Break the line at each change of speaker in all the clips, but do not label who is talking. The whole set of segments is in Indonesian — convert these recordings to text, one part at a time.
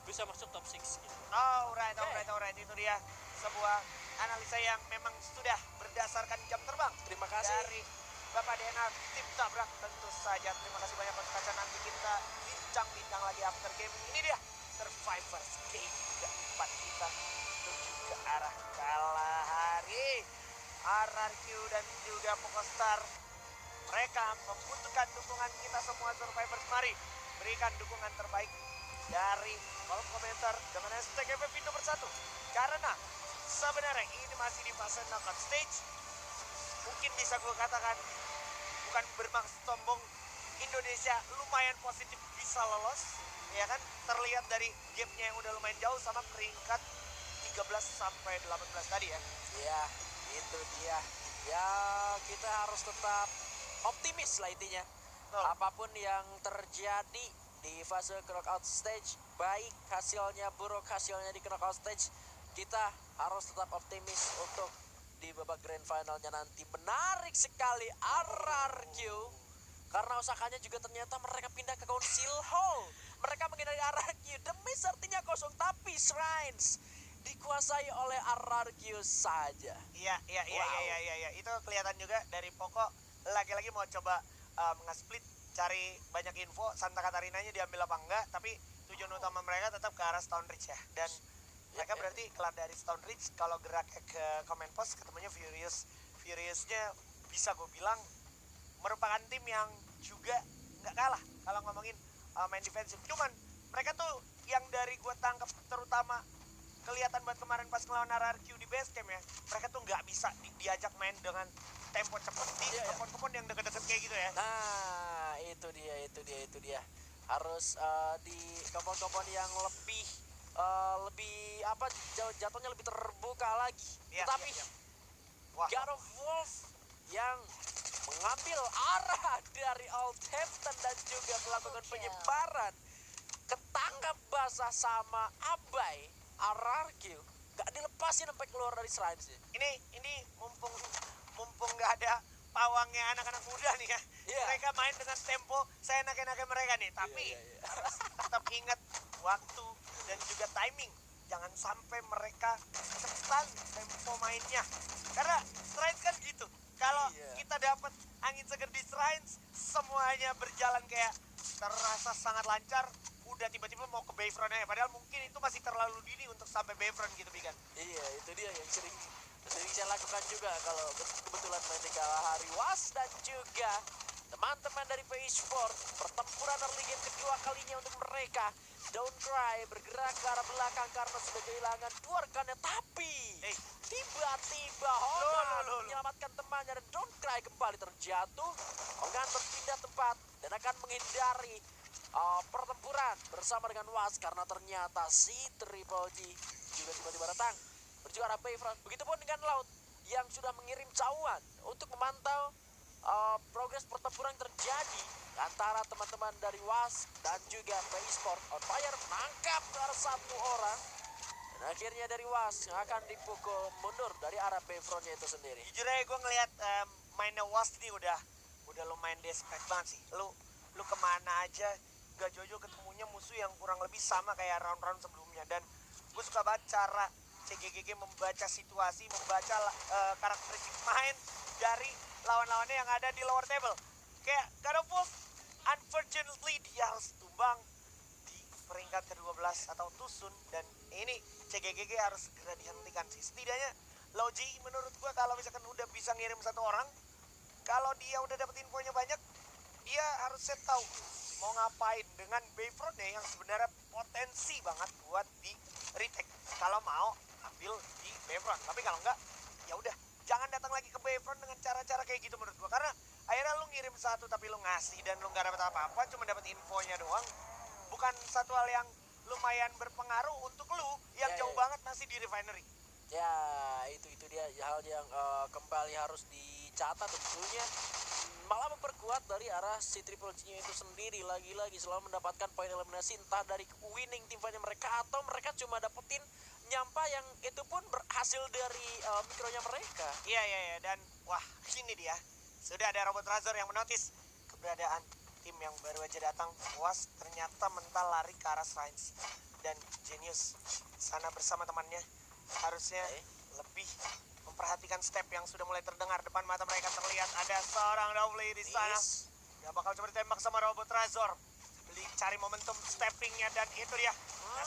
bisa masuk top 6 gitu.
Alright. Itu dia sebuah analisa yang memang sudah berdasarkan jam terbang.
Terima kasih.
Dari Bapak DNA tim tabrak tentu saja. Terima kasih banyak Coach Kaca. Nanti kita bincang-bincang lagi after game. Ini dia Survivors game keempat kita menuju ke arah Kalahari. RRQ dan juga Pokostar, mereka membutuhkan dukungan kita semua Survivors. Mari berikan dukungan terbaik dari kolom komentar dengan hashtag FFP nomor 1. Karena sebenarnya ini masih di fase knockout stage. Mungkin bisa gue katakan, bukan bermaksud sombong, Indonesia lumayan positif bisa lolos, ya kan? Terlihat dari gapnya yang udah lumayan jauh sama peringkat 13 sampai 18 tadi ya.
Iya, itu dia. Ya, kita harus tetap optimis lah intinya.
Betul.
Apapun yang terjadi di fase knockout stage, baik hasilnya, buruk hasilnya di knockout stage, kita harus tetap optimis untuk di babak grand finalnya nanti. Menarik sekali RRQ, karena Osakanya juga ternyata mereka pindah ke Council Hall. Mereka menghindari RRQ, demi artinya kosong, tapi Shrines dikuasai oleh RRQ saja.
Iya. Itu kelihatan juga dari Poko lagi-lagi mau coba nge-split, cari banyak info Santa Katarinanya diambil apa enggak, tapi tujuan utama mereka tetap ke arah Stone Ridge ya. Dan mereka berarti kelar dari Stone Ridge, kalau geraknya ke Command Post ketemunya Furiousnya bisa gue bilang merupakan tim yang juga nggak kalah kalau ngomongin main defensif. Cuman mereka tuh yang dari gue tangkap terutama kelihatan buat kemarin pas ngelawan RRQ di base camp ya, mereka tuh nggak bisa diajak main dengan tempo cepet di kebun-kebun yang deket-deket kayak gitu ya.
Nah, itu dia. Harus di kebun-kebun yang lebih apa, jatuhnya lebih terbuka lagi. Tetapi
Wah.
God of Wolf yang mengambil arah dari Old Hampton dan juga melakukan penyebaran ketangkap basah sama Abai. RRQ gak dilepasin sampai keluar dari Shrines.
Ini mumpung nggak ada pawangnya anak-anak muda nih ya. Mereka main dengan tempo saya enak-enakin mereka nih, tapi harus tetap ingat waktu dan juga timing. Jangan sampai mereka cepetan tempo mainnya, karena Shrines kan gitu. Kalau kita dapat angin seger di Shrines, semuanya berjalan kayak terasa sangat lancar. Udah tiba-tiba mau ke Bayfront aja, padahal mungkin itu masih terlalu dini untuk sampai Bayfront gitu, Bigan.
Iya, itu dia yang sering saya lakukan juga kalau kebetulan main di Kalahari. Was dan juga teman-teman dari PI Sport, pertempuran early game kedua kalinya untuk mereka. Don't Cry bergerak ke arah belakang karena sudah kehilangan dua rekannya, tapi tiba-tiba Hongan menyelamatkan temannya dan Don't Cry kembali terjatuh. Hongan berpindah tempat dan akan menghindari pertempuran bersama dengan Was, karena ternyata si Triple G juga tiba-tiba datang menuju arah Bayfront. Begitupun dengan Laut yang sudah mengirim cawan untuk memantau progres pertempuran yang terjadi antara teman-teman dari Was dan juga PI Sport. On Fire menangkap satu orang dan akhirnya dari Was yang akan dipukul mundur dari arah Bayfrontnya itu sendiri.
Jujur aja gue ngeliat mainnya Was nih udah lumayan desperate banget sih. Lu kemana aja gak jojo ketemunya musuh yang kurang lebih sama kayak round-round sebelumnya. Dan gue suka banget cara CGGG membaca situasi, membaca karakteristik main dari lawan-lawannya yang ada di lower table. Kayak God of Wolf, unfortunately dia harus tumbang di peringkat ke-12 atau Tusun, dan ini CGGG harus segera dihentikan sih. Setidaknya Logi menurut gue kalau misalkan udah bisa ngirim satu orang, kalau dia udah dapet infonya banyak, dia harusnya tahu mau ngapain dengan Bayfront ya, yang sebenarnya potensi banget buat di retake. Kalau mau ambil di Bayfront, tapi kalau enggak ya udah jangan datang lagi ke Bayfront dengan cara-cara kayak gitu menurut gua, karena akhirnya lu ngirim satu tapi lu ngasih dan lu nggak dapet apa-apa, cuma dapet infonya doang. Bukan satu hal yang lumayan berpengaruh untuk lu yang jauh banget masih di refinery.
Ya, itu dia hal yang kembali harus dicatat tentunya. Malah memperkuat dari arah si Triple G-nya itu sendiri, lagi-lagi selalu mendapatkan poin eliminasi entah dari winning tim fight mereka atau mereka cuma dapetin nyampa yang itu pun berhasil dari mikronya mereka.
Iya, dan wah ini dia sudah ada robot Razor yang menotis keberadaan tim yang baru aja datang. Was ternyata mental lari ke arah Shrines. Dan Genius sana bersama temannya harusnya lebih memperhatikan step yang sudah mulai terdengar. Depan mata mereka terlihat ada seorang Dowley di sana. Dia bakal coba ditembak sama robot Razor. Beli cari momentum steppingnya dan itu dia.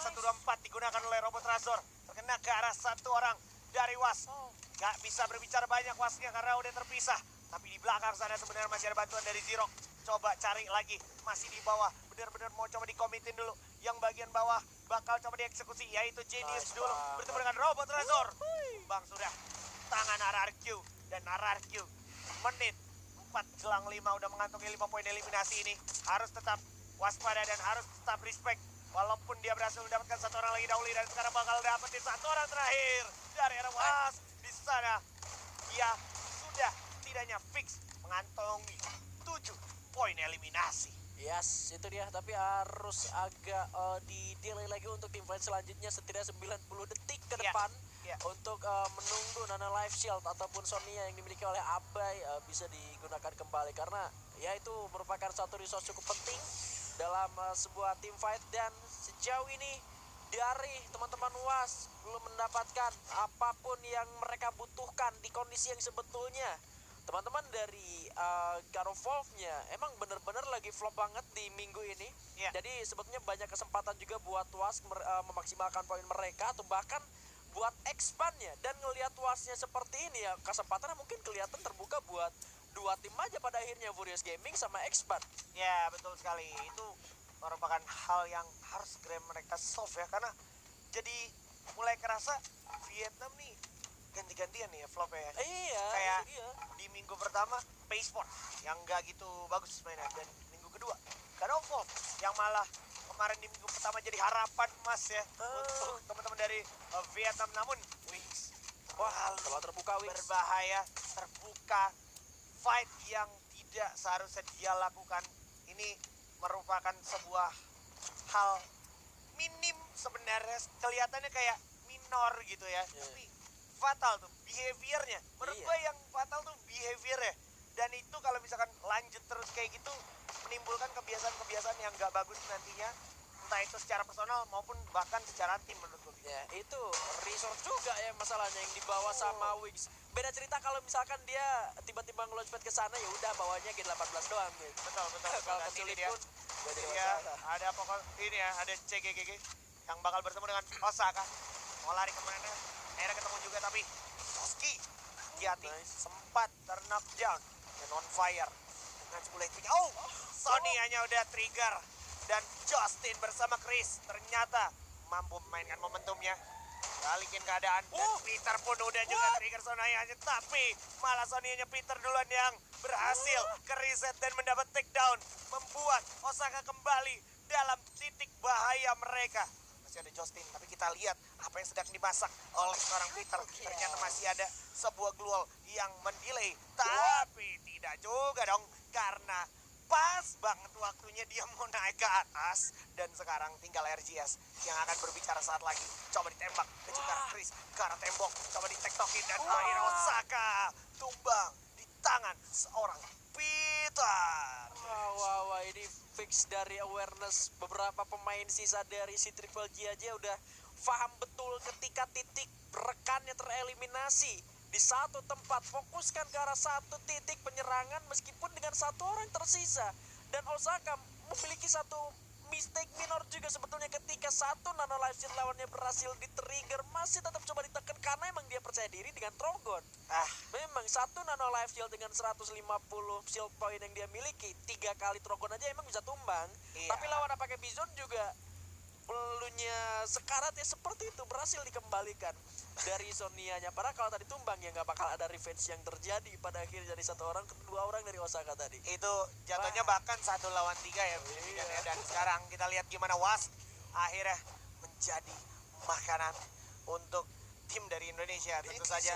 S124 digunakan oleh robot Razor. Terkena ke arah satu orang dari Was. Gak bisa berbicara banyak Wasnya karena udah terpisah. Tapi di belakang sana sebenarnya masih ada bantuan dari Zero. Coba cari lagi. Masih di bawah. Bener-bener mau coba dikomitin dulu. Yang bagian bawah bakal coba dieksekusi. Yaitu Genius dulu. Bertemu dengan robot Razor. Bang sudah. Tangan RRQ. Dan RRQ. Menit 4-5 udah mengantongi 5 poin eliminasi ini. Harus tetap waspada dan harus tetap respect. Walaupun dia berhasil mendapatkan satu orang lagi Dowley dan sekarang bakal dapetin satu orang terakhir dari arah Was di sana. Dia sudah tidaknya fix mengantongi 7 poin eliminasi.
Yes, itu dia. Tapi harus agak di-delay lagi untuk tim fight selanjutnya. Setidaknya 90 detik ke depan untuk menunggu Nana Life Shield ataupun Sonia yang dimiliki oleh Abai bisa digunakan kembali. Karena ya itu merupakan satu resource cukup penting dalam sebuah team fight. Dan sejauh ini dari teman-teman Was belum mendapatkan apapun yang mereka butuhkan di kondisi yang sebetulnya. Teman-teman dari God of Wolf-nya emang bener-bener lagi flop banget di minggu ini. Jadi sebetulnya banyak kesempatan juga buat Was memaksimalkan poin mereka atau bahkan buat expand-nya. Dan ngelihat Was-nya seperti ini ya, kesempatannya mungkin kelihatan terbuka buat dua tim aja pada akhirnya, Furious Gaming sama Expand.
Ya betul sekali, itu merupakan hal yang harus segera mereka solve ya. Karena jadi mulai kerasa Vietnam nih ganti-gantian nih ya flop ya.
Iya,
kayak
iya.
di minggu pertama Paysport yang gak gitu bagus mainnya. Dan minggu kedua God of War yang malah kemarin di minggu pertama jadi harapan emas ya untuk teman-teman dari Vietnam. Namun Wings, wah
Kalau terbuka Wings
berbahaya, terbuka, fight yang tidak seharusnya dia lakukan. Ini merupakan sebuah hal minim sebenarnya, kelihatannya kayak minor gitu ya, tapi fatal tuh behaviornya. Menurut gue yang fatal tuh behaviornya. Dan itu kalau misalkan lanjut terus kayak gitu menimbulkan kebiasaan-kebiasaan yang gak bagus nantinya, entah itu secara personal maupun bahkan secara tim menurut gue.
ya itu resource juga ya masalahnya yang dibawa sama Wings. Beda cerita kalau misalkan dia tiba-tiba nge-launchpad ke sana, ya udah bawanya G18 doang gitu.
Betul.
Kalau
Dan
kesulit
ini dia,
pun gak ada
dia
masalah.
ada pokok ini ya, ada CGGG yang bakal bertemu dengan Osaka. Mau lari kemana? Akhirnya ketemu juga, tapi Soski hati-hati sempat knockdown dan on fire dengan 10 HP. Sony hanya udah trigger dan Justin bersama Chris ternyata mampu memainkan momentumnya, balikin keadaan. Dan Peter pun udah juga trigger Sony-nya, tapi malah Sony-nya Peter duluan yang berhasil ke reset dan mendapat takedown, membuat Osaka kembali dalam titik bahaya mereka. Masih ada Justin, tapi kita lihat apa yang sedang dimasak oleh seorang Peter. Ternyata masih ada sebuah glue yang mendelay, tapi tidak juga dong, karena pas banget waktunya dia mau naik ke atas. Dan sekarang tinggal RGS yang akan berbicara saat lagi. Coba ditembak, kejar Chris ke arah tembok, coba ditektokin, dan akhirnya Osaka tumbang di tangan seorang Peter.
Wah, ini fix dari awareness beberapa pemain sisa dari si Triple G aja udah paham betul ketika titik rekannya tereliminasi di satu tempat, fokuskan ke arah satu titik penyerangan meskipun dengan satu orang tersisa. Dan Osaka memiliki satu mistake minor juga sebetulnya ketika satu Nano Life Shield lawannya berhasil di-trigger, masih tetap coba ditekan karena emang dia percaya diri dengan Trogon. Memang satu Nano Life Shield dengan 150 shield point yang dia miliki, 3 kali Trogon aja emang bisa tumbang. Tapi lawan pakai Bison juga pelunya sekarat ya seperti itu, berhasil dikembalikan dari Sonia-nya. Padahal kalau tadi tumbang ya nggak bakal ada revenge yang terjadi pada akhirnya dari satu orang ke dua orang dari Osaka tadi.
Itu jatuhnya bahkan 1 lawan 3 ya. Dan sekarang kita lihat gimana Was akhirnya menjadi makanan untuk tim dari Indonesia. Tentu saja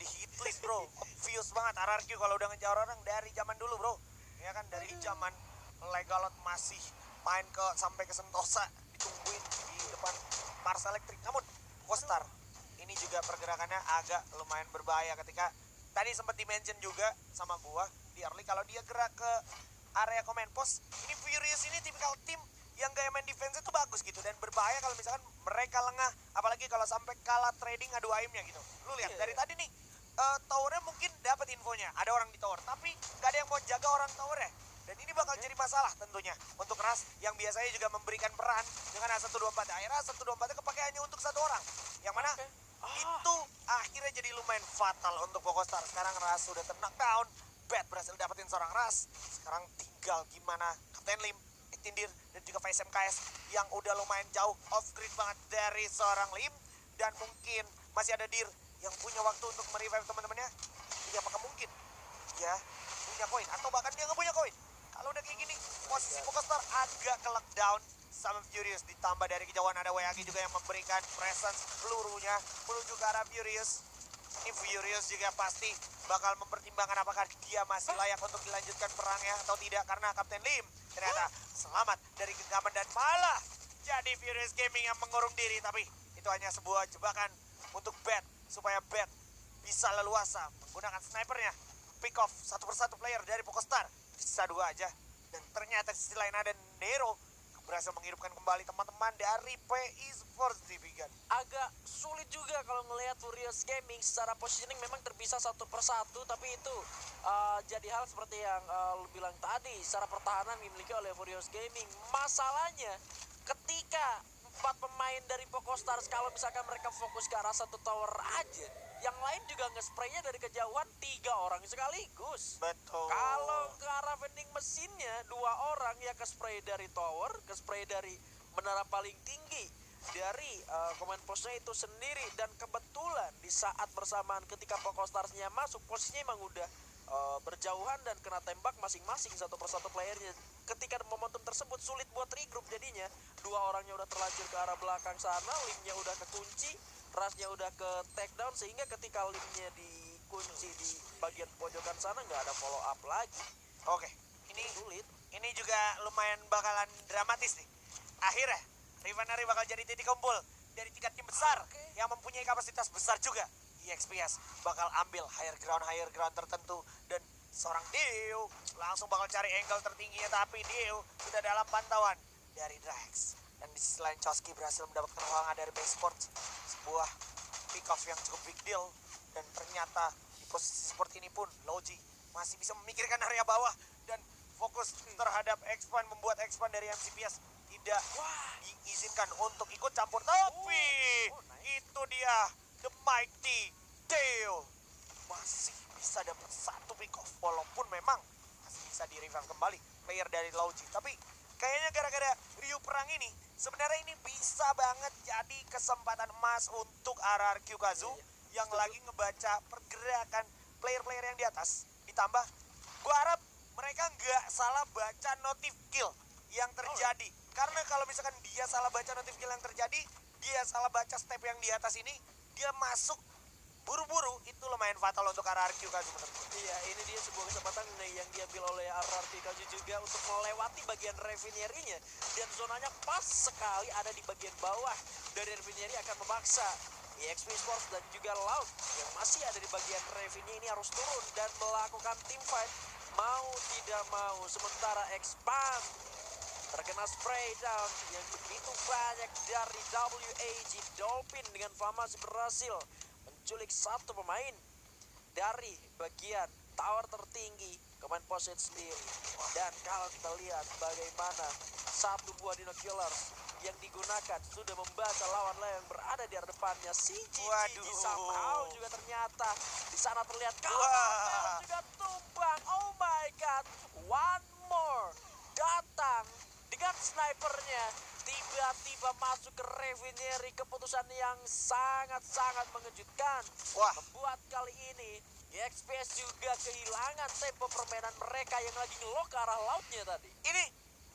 di hit list bro. Obvious banget RRQ kalau udah ngejar orang dari zaman dulu bro. Ya kan, dari zaman Legalot masih main sampai ke Sentosa, ditungguin di depan Mars Electric. Namun Kostar ini juga pergerakannya agak lumayan berbahaya ketika tadi sempat dimention juga sama gua di early kalau dia gerak ke area command post. Ini Furious ini tipikal tim yang gaya main defense itu bagus gitu dan berbahaya kalau misalkan mereka lengah, apalagi kalau sampai kalah trading adu aimnya gitu. Lu lihat dari tadi nih towernya mungkin dapat infonya ada orang di tower, tapi gak ada yang mau jaga orang towernya. Dan ini bakal jadi masalah tentunya untuk Ras yang biasanya juga memberikan peran dengan A124. Akhirnya A124 kepake hanya untuk satu orang. Yang mana itu akhirnya jadi lumayan fatal untuk Pokostar. Sekarang Ras sudah ter-knockdown. Bad berhasil dapetin seorang Ras. Sekarang tinggal gimana Kapten Lim, Tindir, dan juga VSMKS yang udah lumayan jauh off grid banget dari seorang Lim. Dan mungkin masih ada Dir yang punya waktu untuk merevive teman-temannya. Jadi apakah mungkin dia punya koin atau bahkan dia nggak punya koin? Kalau udah kayak gini, posisi Pokostar agak ke lockdown sama Furious. Ditambah dari kejauhan ada WAG juga yang memberikan presence pelurunya menuju ke arah Furious. Ini Furious juga pasti bakal mempertimbangkan apakah dia masih layak untuk dilanjutkan perangnya atau tidak. Karena Kapten Lim ternyata selamat dari genggaman dan malah jadi Furious Gaming yang mengurung diri. Tapi itu hanya sebuah jebakan untuk Bat, supaya Bat bisa leluasa menggunakan snipernya. Pick off satu persatu player dari Pokostar. Sisa 2 aja. Dan ternyata di sisi lain ada Nero berhasil menghidupkan kembali teman-teman dari PI Sports Division.
Agak sulit juga kalau ngelihat Furious Gaming secara positioning memang terpisah satu persatu, tapi itu jadi hal seperti yang lu bilang tadi, secara pertahanan dimiliki oleh Furious Gaming. Masalahnya ketika 4 pemain dari Pokostars, kalau misalkan mereka fokus ke arah satu tower aja, yang lain juga nge-spraynya dari kejauhan 3 orang sekaligus.
Betul.
Kalau ke arah vending mesinnya 2 orang ya ke-spray dari tower, ke-spray dari menara paling tinggi dari command postnya itu sendiri. Dan kebetulan di saat bersamaan ketika Pokostarsnya masuk, posisinya emang udah berjauhan dan kena tembak masing-masing satu persatu playernya. Ketika momentum tersebut sulit buat regroup, jadinya 2 orangnya udah terlanjur ke arah belakang sana, Limnya udah kekunci, Rasnya udah ke take down, sehingga ketika Limnya dikunci di bagian pojokan sana nggak ada follow up lagi.
Oke, ini
Sulit.
ini juga lumayan bakalan dramatis nih. Akhirnya Rivalry bakal jadi titik kumpul dari 3 tim besar yang mempunyai kapasitas besar juga. EXPS bakal ambil higher ground tertentu dan seorang Dio langsung bakal cari angle tertingginya, tapi Dio sudah dalam pantauan dari Drax. Dan di sisi lain Chosky berhasil mendapatkan ruangan dari Base Sports, sebuah pick off yang cukup big deal. Dan ternyata di posisi seperti ini pun Logi masih bisa memikirkan area bawah dan fokus terhadap expand, membuat expand dari MCPS tidak diizinkan untuk ikut campur. Tapi itu dia The Mighty Tail masih bisa dapat 1 pick off, walaupun memang masih bisa di revive kembali player dari Logi. Tapi kayaknya gara-gara Ryu perang ini, sebenarnya ini bisa banget jadi kesempatan emas untuk RRQ Kazu yang lagi ngebaca pergerakan player-player yang di atas. Ditambah, gua harap mereka nggak salah baca notif kill yang terjadi. Karena kalau misalkan dia salah baca notif kill yang terjadi, dia salah baca step yang di atas ini, dia masuk buru-buru, itu lumayan fatal untuk RRQ Kazu menurutku.
Iya, ini dia sebuah kesempatan yang diambil oleh RRQ Kazu juga untuk melewati bagian refinery-nya. Dan zonanya pas sekali ada di bagian bawah. Dari refinery akan memaksa EXP Sports dan juga Loud yang masih ada di bagian refinery ini harus turun dan melakukan team fight. Mau tidak mau, sementara Expand terkena spray down yang begitu banyak dari WAG. Dolphin dengan famasi berhasil menculik 1 pemain dari bagian tower tertinggi command post sendiri. Dan kalau kita lihat bagaimana 1 buah binoculars yang digunakan sudah membaca lawan yang berada di arah depannya. Si Gigi somehow juga ternyata di sana terlihat kawan juga tumbang. Oh my god, one more datang dengan snipernya, tiba-tiba masuk ke refinery. Keputusan yang sangat-sangat mengejutkan. Membuat kali ini EXPS juga kehilangan tempo permainan mereka yang lagi ngelok ke arah lautnya tadi.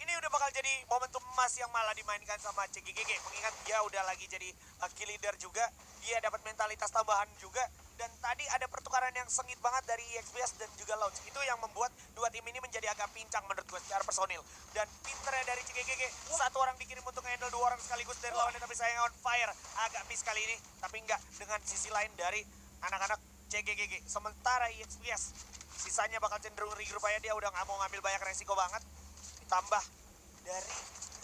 Ini udah bakal jadi momentum emas yang malah dimainkan sama CGGG. Mengingat dia udah lagi jadi kill leader juga, dia dapat mentalitas tambahan juga. Dan tadi ada pertukaran yang sengit banget dari EXPS dan juga Lounge. Itu yang membuat 2 tim ini menjadi agak pincang menurut gue secara personil. Dan pinternya dari CGGG, 1 orang dikirim untuk handle 2 orang sekaligus dari lawannya, tapi sayang on fire. Agak miss kali ini, tapi enggak dengan sisi lain dari anak-anak CGGG. Sementara EXPS Sisanya bakal cenderung regroup aja, dia udah nggak mau ngambil banyak resiko banget. Ditambah dari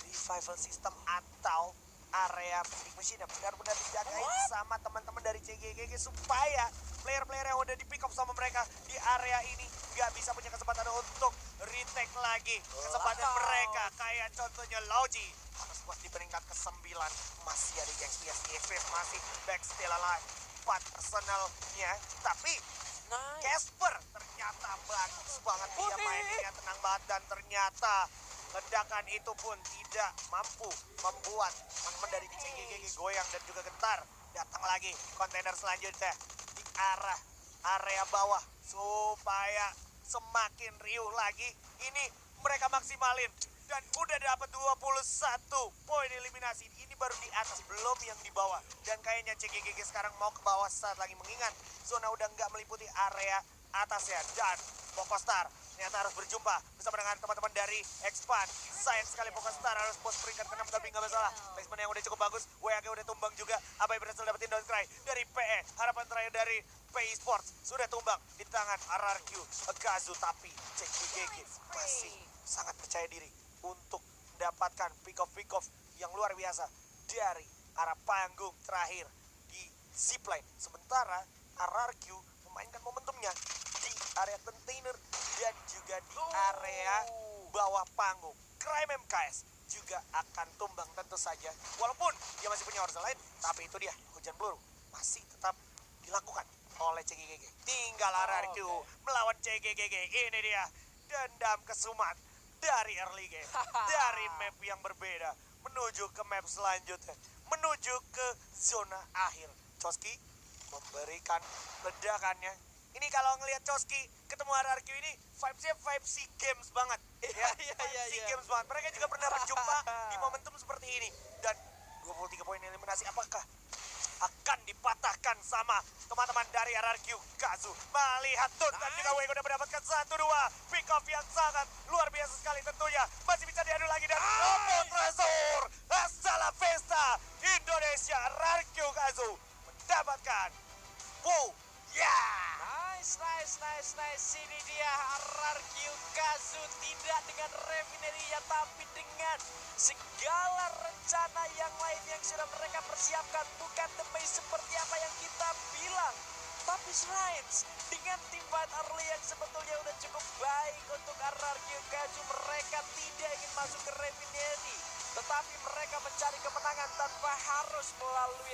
revival system atau area vending machine benar-benar dijagain sama teman-teman dari CGGG supaya player-player yang udah di pick up sama mereka di area ini nggak bisa punya kesempatan untuk retake lagi kesempatan mereka, kayak contohnya Logi harus buat di peringkat ke-9 masih ada XPS masih back still alive 4 personalnya, tapi
Nice.
Casper ternyata bagus banget dia mainnya, tenang banget, dan ternyata ledakan itu pun tidak mampu membuat teman-teman dari CGGG goyang dan juga gentar. Datang lagi kontainer selanjutnya di arah area bawah supaya semakin riuh lagi. Ini mereka maksimalin dan udah dapat 21 poin eliminasi. Ini baru di atas, belum yang di bawah. Dan kayaknya CGGG sekarang mau ke bawah saat lagi mengingat zona udah nggak meliputi area atasnya. Dan Pokostar ternyata harus berjumpa bersama dengan teman-teman dari Expand. Sayang sekali Pokostar harus pos peringkat ke-6, tapi nggak masalah. Placement yang udah cukup bagus, WAG udah tumbang juga. Abai berhasil dapetin downstrike dari PE. Harapan terakhir dari PE Sports sudah tumbang di tangan RRQ Gazu, tapi CGGG masih sangat percaya diri untuk mendapatkan pick-off yang luar biasa dari arah panggung terakhir di zipline. Sementara RRQ memainkan momentumnya di area container dan juga di area bawah panggung. Crime MKS juga akan tumbang tentu saja. Walaupun dia masih punya order lain, tapi itu dia, hujan peluru masih tetap dilakukan oleh CGGG. Tinggal RRQ melawan CGGG. Ini dia dendam kesumat dari early game, dari map yang berbeda menuju ke map selanjutnya, menuju ke zona akhir. Choski memberikan ledakannya. Ini kalau ngelihat Choski ketemu RRQ ini vibes-nya vibes SEA Games banget. Ya, SEA Games banget. Mereka juga pernah berjumpa di momentum seperti ini. Dan 23 poin eliminasi apakah akan dipatahkan sama teman-teman dari RRQ Gazu? Melihat Tut dan juga Wego udah mendapatkan 1-2 pick off yang sangat luar biasa sekali tentunya. Masih bisa diadu lagi dan Robo Tresor Asala Festa Indonesia. RRQ Gazu mendapatkan nice. Ini dia RRQ Gazu, tidak dengan refineria tapi dengan segala rencana yang lain yang sudah mereka persiapkan. Bukan demi seperti apa yang kita bilang, tapi Shrines dengan tim fight early yang sebetulnya udah cukup baik untuk RRQ Gazu. Mereka tidak ingin masuk ke refinery, tetapi mereka mencari kemenangan tanpa harus melalui